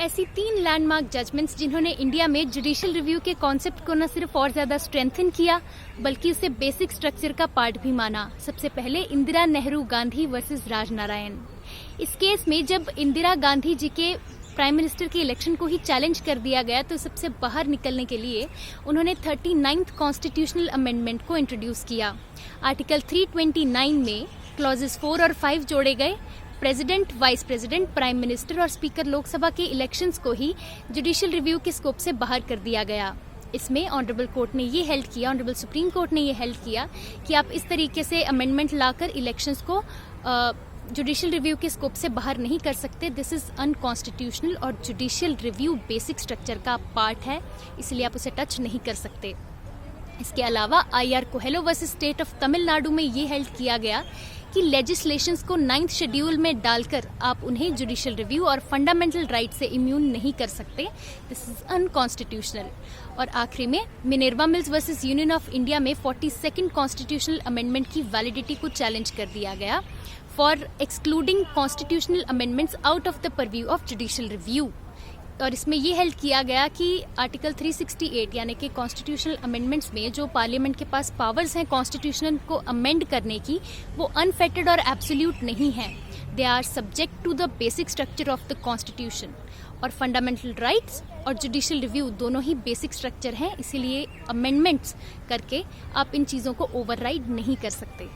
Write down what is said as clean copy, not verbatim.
ऐसी 3 landmark judgments जिन्होंने India में जुडिशियल रिव्यू के कॉन्सेप्ट को न सिर्फ और ज्यादा स्ट्रेंथन किया बल्कि उसे बेसिक स्ट्रक्चर का पार्ट भी माना। सबसे पहले इंदिरा नेहरू गांधी वर्सेस राजनारायण। इस केस में जब इंदिरा गांधी जी के प्राइम मिनिस्टर के इलेक्शन को ही चैलेंज कर दिया गया तो सबसे बाहर निकलने के लिए उन्होंने 39th कॉन्स्टिट्यूशनल अमेंडमेंट को इंट्रोड्यूस किया। आर्टिकल 329 में क्लॉजेस 4 और 5 जोड़े गए। President, vice president, prime minister और स्पीकर लोकसभा के इलेक्शंस को ही जुडिशियल रिव्यू के स्कोप से बाहर कर दिया गया। इसमें ऑनरेबल कोर्ट ने ये हेल्ड किया, ऑनरेबल सुप्रीम कोर्ट ने ये हेल्ड किया कि आप इस तरीके से अमेंडमेंट लाकर इलेक्शंस को जुडिशियल रिव्यू के स्कोप से बाहर नहीं कर सकते। दिस इज अनकॉन्स्टिट्यूशनल और जुडिशियल रिव्यू बेसिक स्ट्रक्चर का पार्ट है, इसलिए आप उसे टच नहीं कर सकते। इसके अलावा IR Coelho versus state of Tamil Nadu में ये हेल्ड किया गया कि लेजिस्लेशंस को 9th शेड्यूल में डालकर आप उन्हें जुडिशियल रिव्यू और फंडामेंटल राइट से इम्यून नहीं कर सकते। This is unconstitutional. और आखिरी में Minerva mills versus union of India में 42nd कॉन्स्टिट्यूशनल अमेंडमेंट की वैलिडिटी को चैलेंज कर दिया गया for excluding constitutional amendments out of the purview of judicial review. और इसमें ये हेल्ड किया गया कि आर्टिकल 368 यानी कि कॉन्स्टिट्यूशनल अमेंडमेंट्स में जो पार्लियामेंट के पास पावर्स हैं कॉन्स्टिट्यूशन को अमेंड करने की, वो अनफेटेड और एब्सोल्यूट नहीं है। They are subject to the basic structure of the constitution. और फंडामेंटल राइट्स और जुडिशियल रिव्यू दोनों ही बेसिक स्ट्रक्चर हैं, इसीलिए अमेंडमेंट्स करके आप इन चीज़ों को ओवरराइड नहीं कर सकते।